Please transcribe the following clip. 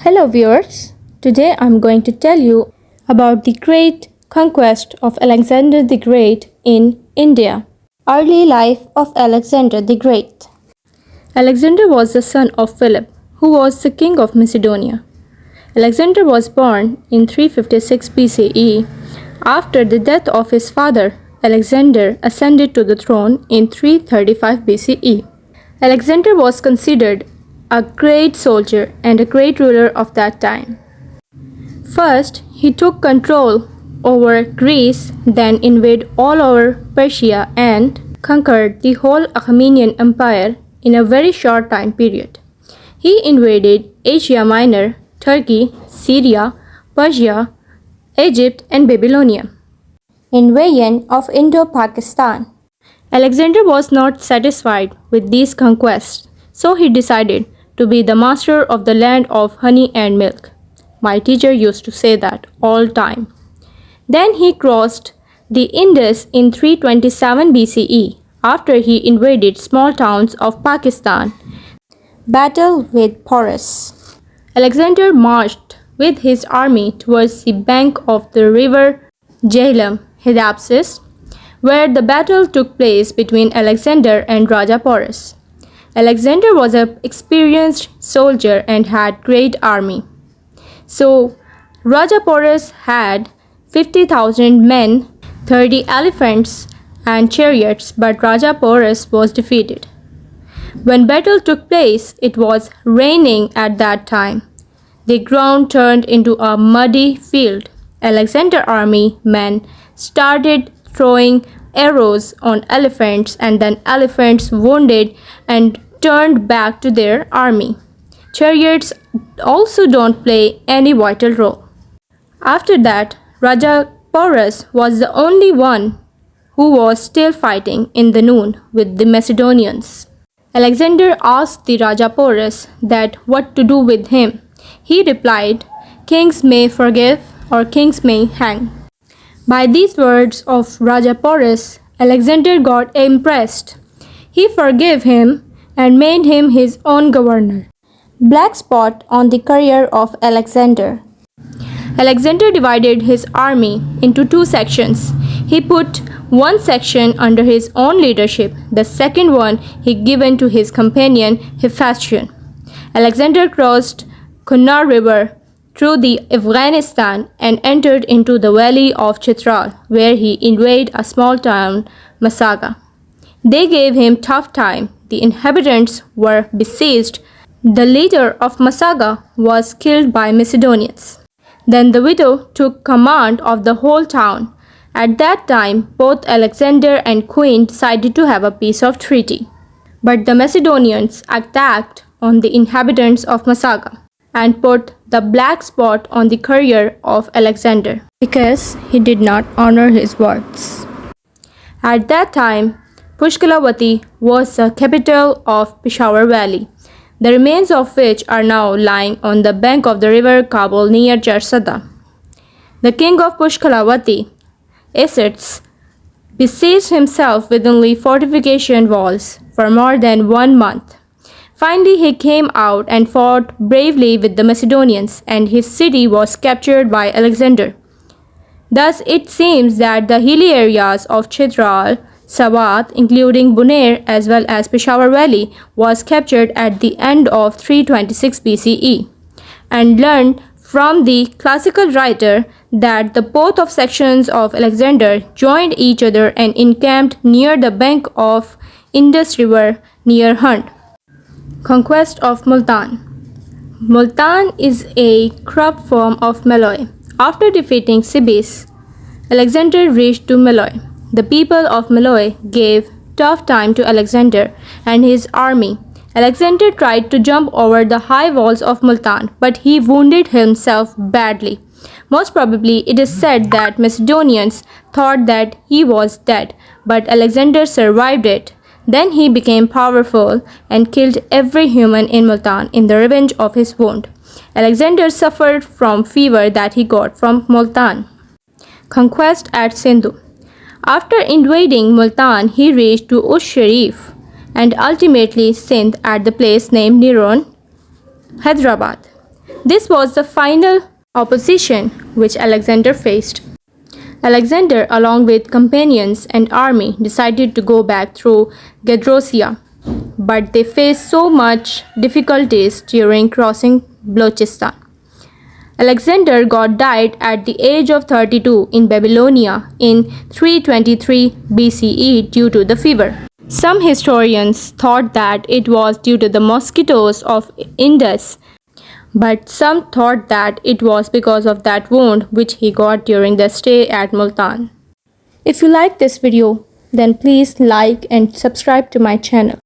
Hello viewers, today I'm going to tell you about the great conquest of Alexander the Great in India. Early life of Alexander the Great. Alexander was the son of Philip, who was the king of Macedonia. Alexander was born in 356 BCE. After the death of his father, Alexander ascended to the throne in 335 BCE. Alexander was considered a great soldier and a great ruler of that time. First, he took control over Greece, then invaded all over Persia and conquered the whole Achaemenid Empire in a very short time period. He invaded Asia Minor, Turkey, Syria, Persia, Egypt and Babylonia. Invasion of Indo-Pakistan. Alexander was not satisfied with these conquests, so he decided to be the master of the land of honey and milk. My teacher used to say that all time. Then he crossed the Indus in 327 BCE after he invaded small towns of Pakistan. Battle with Porus. Alexander marched with his army towards the bank of the river Dhillon, Hydaspes, where the battle took place between Alexander and Raja Porus. Alexander was an experienced soldier and had great army. So Raja Porus had 50,000 men, 30 elephants and chariots, but Raja Porus was defeated. When battle took place, it was raining at that time. The ground turned into a muddy field. Alexander's army men started throwing arrows on elephants, and then elephants wounded and turned back to their army. Chariots also don't play any vital role. After that, Raja Porus was the only one who was still fighting in the noon with the Macedonians. Alexander asked the Raja Porus that what to do with him. He replied, "Kings may forgive or kings may hang." By these words of Raja Porus, Alexander got impressed. He forgave him and made him his own governor. Black spot on the career of Alexander. Alexander divided his army into two sections. He put one section under his own leadership, the second one he given to his companion Hephaestion. Alexander crossed Konya river through the Afghanistan and entered into the valley of Chitral, where he invaded a small town, Masaga. They gave him tough time. The inhabitants were besieged. The leader of Masaga was killed by Macedonians. Then the widow took command of the whole town. At that time, both Alexander and Queen decided to have a peace of treaty. But the Macedonians attacked on the inhabitants of Masaga and put the black spot on the career of Alexander because he did not honor his words. At that time, Pushkalavati was the capital of Peshawar Valley, the remains of which are now lying on the bank of the river Kabul near Charsada. The king of Pushkalavati, Asetz, besieged himself within the fortification walls for more than 1 month. Finally, he came out and fought bravely with the Macedonians, and his city was captured by Alexander. Thus, it seems that the hilly areas of Chitral, Sabat, including Bunair as well as Peshawar Valley, was captured at the end of 326 BCE, and learned from the classical writer that the both of sections of Alexander joined each other and encamped near the bank of Indus River near Hunt. Conquest of Multan. Multan is a corrupt form of Malloy. After defeating Sibis, Alexander reached to Malloy. The people of Malloy gave tough time to Alexander and his army. Alexander tried to jump over the high walls of Multan, but he wounded himself badly. Most probably, it is said that Macedonians thought that he was dead, but Alexander survived it. Then he became powerful and killed every human in Multan in the revenge of his wound. Alexander suffered from fever that he got from Multan. Conquest at Sindhu. After invading Multan, he reached to Sharif and ultimately Sindh at the place named Niron, Hyderabad. This was the final opposition which Alexander faced. Alexander, along with companions and army, decided to go back through Gedrosia, but they faced so much difficulties during crossing Balochistan. Alexander died at the age of 32 in Babylonia in 323 BCE due to the fever. Some historians thought that it was due to the mosquitoes of Indus, but some thought that it was because of that wound which he got during the stay at Multan. If you like this video, then please like and subscribe to my channel.